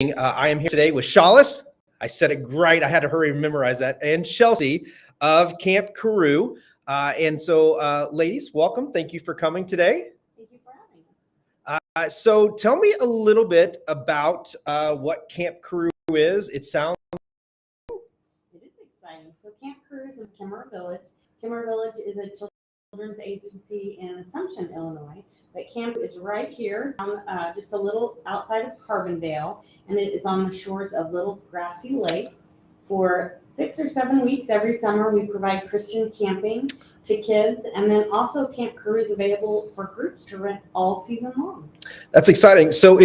I am here today with Schales. I said it right. I had to hurry and memorize that. And Chelsea of Camp Carew. Ladies, welcome. Thank you for coming today. Thank you for having us. So tell me a little bit about what Camp Carew is. It is exciting. So Camp Carew is in Carew Village. Carew Village is a children's agency in Assumption, Illinois. But camp is right here, just a little outside of Carbondale, and it is on the shores of Little Grassy Lake. For 6 or 7 weeks every summer, we provide Christian camping to kids, and then also Camp Carew is available for groups to rent all season long. That's exciting. So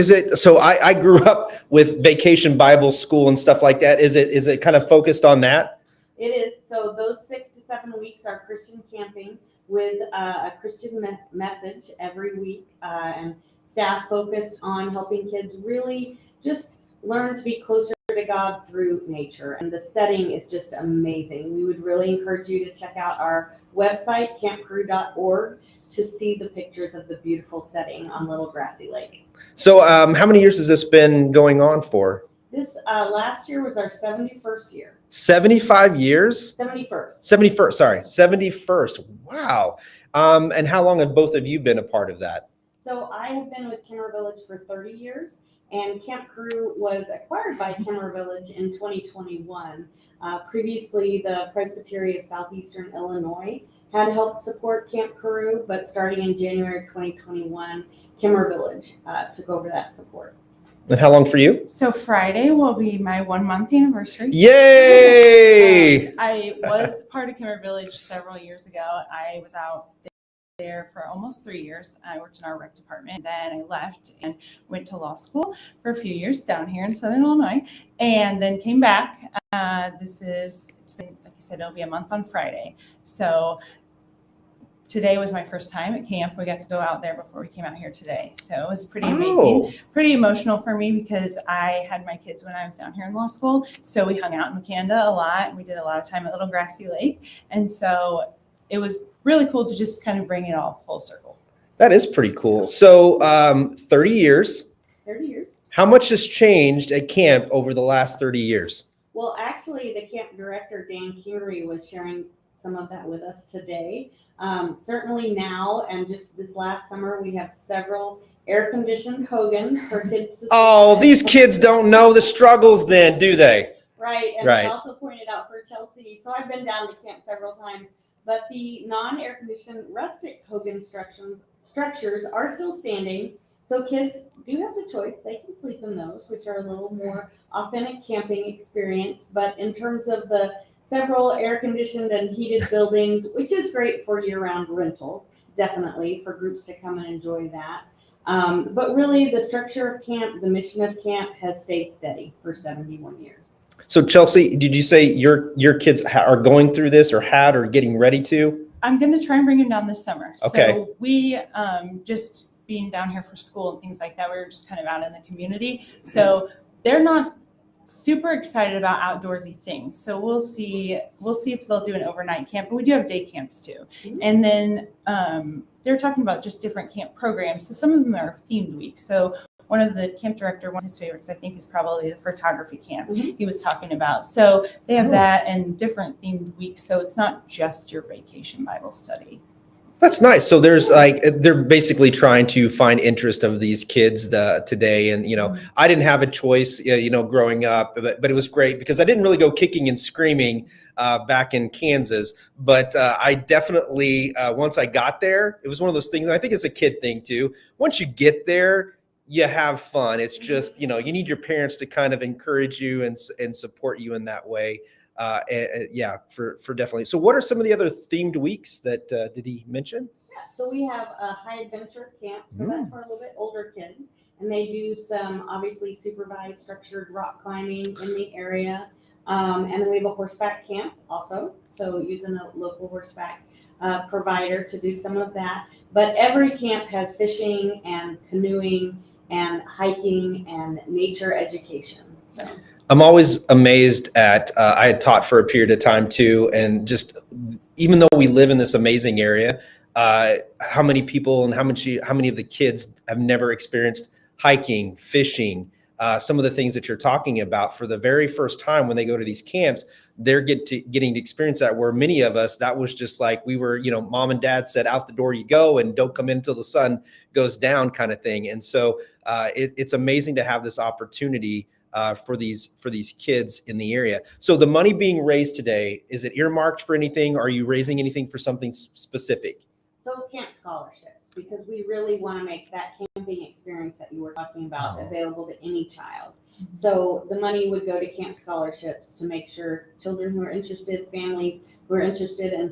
I grew up with Vacation Bible School and stuff like that. Is it kind of focused on that? It is. So those 6 to 7 weeks are Christian camping with a Christian message every week, and staff focused on helping kids really just learn to be closer to God through nature. And the setting is just amazing. We would really encourage you to check out our website, campcarew.org, to see the pictures of the beautiful setting on Little Grassy Lake. So how many years has this been going on for? This last year was our 71st year. 75 years? 71st. 71st, sorry. 71st. Wow. And how long have both of you been a part of that? So I have been with Carew Village for 30 years, and Camp Carew was acquired by Carew Village in 2021. Previously, the Presbytery of Southeastern Illinois had helped support Camp Carew, but starting in January 2021, Carew Village took over that support. And how long for you? So Friday will be my 1 month anniversary. Yay! I was part of Carew Village several years ago. I was out there for almost 3 years. I worked in our rec department. Then I left and went to law school for a few years down here in Southern Illinois, and then came back. It's been, like I said, it'll be a month on Friday. So today was my first time at camp. We got to go out there before we came out here today. So it was pretty amazing, pretty emotional for me because I had my kids when I was down here in law school. So we hung out in McCanda a lot, and we did a lot of time at Little Grassy Lake. And so it was really cool to just kind of bring it all full circle. That is pretty cool. So 30 years. 30 years. How much has changed at camp over the last 30 years? Well, actually, the camp director, Dan Carew, was sharing some of that with us today. Certainly now, and just this last summer, we have several air-conditioned hogans for kids to Oh, these kids don't know the struggles then, do they? Right, and right. I also pointed out for Chelsea, so I've been down to camp several times, but the non-air-conditioned rustic hogan structures are still standing, so kids do have the choice. They can sleep in those, which are a little more authentic camping experience, but in terms of the several air-conditioned and heated buildings, which is great for year-round rentals, definitely for groups to come and enjoy that. But really, the structure of camp, the mission of camp has stayed steady for 71 years. So Chelsea, did you say your kids are going through this or had or getting ready to? I'm going to try and bring them down this summer. Okay. So we just being down here for school and things like that, we were just kind of out in the community. So they're not super excited about outdoorsy things. So we'll see if they'll do an overnight camp, but we do have day camps too. Mm-hmm. And then they're talking about just different camp programs. So some of them are themed weeks. So one of the camp director, one of his favorites, I think, is probably the photography camp he was talking about. So they have that and different themed weeks. So it's not just your vacation Bible study. That's nice. So they're basically trying to find interest of these kids today. And, I didn't have a choice, growing up, but it was great because I didn't really go kicking and screaming back in Kansas. But I definitely, once I got there, it was one of those things. And I think it's a kid thing too. Once you get there, you have fun. It's just, you need your parents to kind of encourage you and support you in that way. For definitely. So what are some of the other themed weeks that did he mention? Yeah, so we have a high adventure camp. So that's for a little bit older kids. And they do some obviously supervised structured rock climbing in the area. And then we have a horseback camp also. So using a local horseback provider to do some of that. But every camp has fishing and canoeing and hiking and nature education. So I'm always amazed at, I had taught for a period of time too, and just even though we live in this amazing area, how many people and how many of the kids have never experienced hiking, fishing, some of the things that you're talking about for the very first time when they go to these camps, they're getting to experience that, where many of us, that was just like we were, mom and dad said, out the door you go and don't come in until the sun goes down kind of thing. And so it's amazing to have this opportunity for these kids in the area. So the money being raised today, is it earmarked for anything? Are you raising anything for something specific? So camp scholarships, because we really want to make that camping experience that you were talking about available to any child. So the money would go to camp scholarships to make sure children who are interested, families who are interested in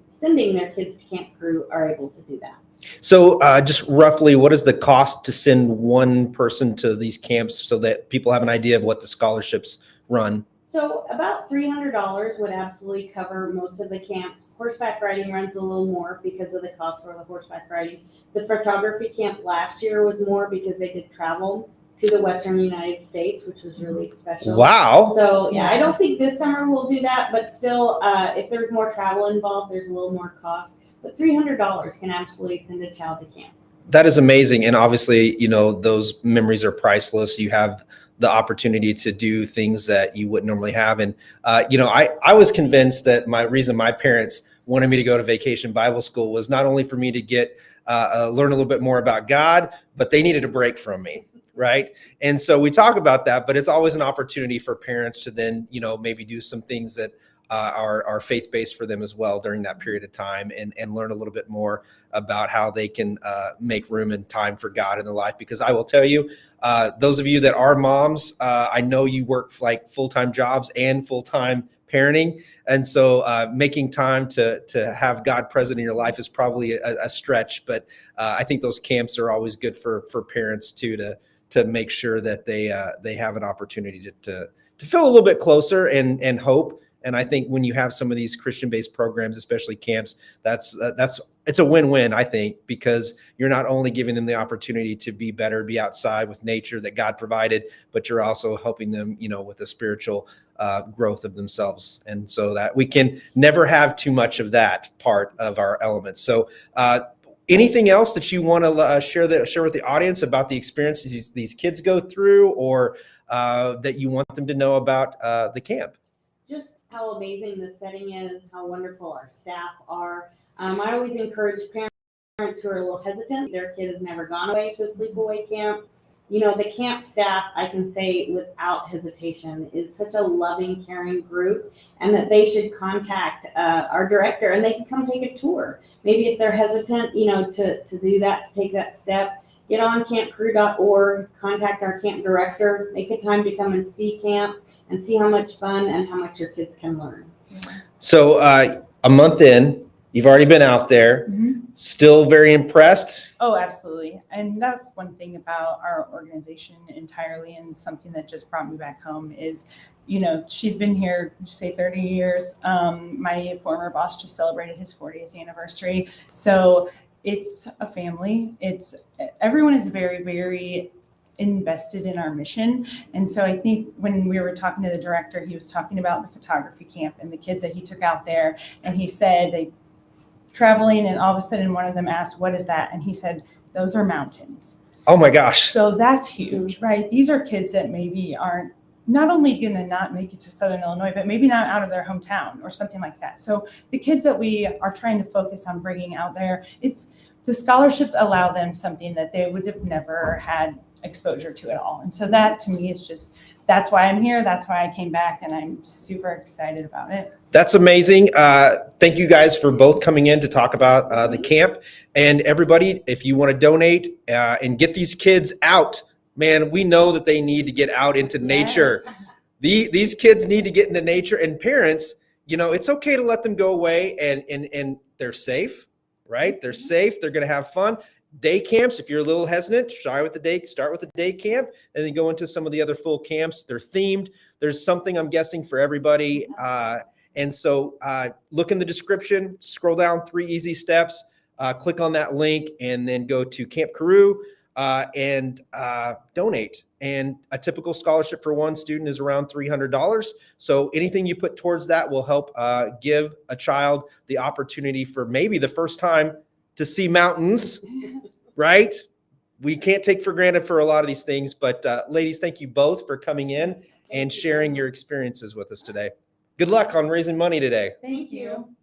sending their kids to Camp Carew are able to do that. So just roughly, what is the cost to send one person to these camps so that people have an idea of what the scholarships run? So about $300 would absolutely cover most of the camps. Horseback riding runs a little more because of the cost for the horseback riding. The photography camp last year was more because they did travel to the Western United States, which was really special. Wow. So yeah, I don't think this summer we'll do that, but still, if there's more travel involved, there's a little more cost. But $300 can absolutely send a child to camp. That is amazing. And obviously, those memories are priceless. You have the opportunity to do things that you wouldn't normally have. And, I was convinced that my parents wanted me to go to Vacation Bible School was not only for me to get, learn a little bit more about God, but they needed a break from me. Right. And so we talk about that, but it's always an opportunity for parents to then, maybe do some things that are faith-based for them as well during that period of time, and learn a little bit more about how they can make room and time for God in their life. Because I will tell you, those of you that are moms, I know you work like full-time jobs and full-time parenting. And so making time to have God present in your life is probably a stretch, but I think those camps are always good for parents too, to make sure that they have an opportunity to feel a little bit closer and hope. And I think when you have some of these Christian-based programs, especially camps, it's a win-win, I think, because you're not only giving them the opportunity to be better, be outside with nature that God provided, but you're also helping them, with the spiritual growth of themselves. And so that we can never have too much of that part of our elements. So anything else that you want to share with the audience about the experiences these kids go through, or that you want them to know about the camp? Just how amazing the setting is, how wonderful our staff are. I always encourage parents who are a little hesitant, their kid has never gone away to a sleepaway camp. The camp staff, I can say without hesitation, is such a loving, caring group, and that they should contact our director, and they can come take a tour. Maybe if they're hesitant, to do that, to take that step, get on campcarew.org, contact our camp director, make a time to come and see camp and see how much fun and how much your kids can learn. So a month in, you've already been out there, still very impressed? Oh, absolutely. And that's one thing about our organization entirely, and something that just brought me back home is, she's been here, say 30 years. My former boss just celebrated his 40th anniversary. So it's a family. Everyone is very, very invested in our mission. And so I think when we were talking to the director, he was talking about the photography camp and the kids that he took out there. And he said they traveling, and all of a sudden one of them asked, "What is that?" And he said, "Those are mountains." Oh my gosh. So that's huge, right? These are kids that maybe aren't not only going to not make it to Southern Illinois, but maybe not out of their hometown or something like that. So the kids that we are trying to focus on bringing out there, the scholarships allow them something that they would have never had exposure to at all. And so that to me is that's why I'm here. That's why I came back, and I'm super excited about it. That's amazing. Thank you guys for both coming in to talk about the camp. And everybody, if you want to donate and get these kids out, man, we know that they need to get out into nature. These kids need to get into nature, and parents, it's okay to let them go away and they're safe, right? They're safe. They're going to have fun. Day camps, if you're a little hesitant, start with the day camp, and then go into some of the other full camps. They're themed. There's something, I'm guessing, for everybody. And so look in the description, scroll down 3 easy steps, click on that link, and then go to Camp Carew and donate. And a typical scholarship for one student is around $300. So anything you put towards that will help give a child the opportunity for maybe the first time to see mountains, right? we can't take for granted for a lot of these things, but ladies, thank you both for coming in and sharing your experiences with us today. Good luck on raising money today. Thank you.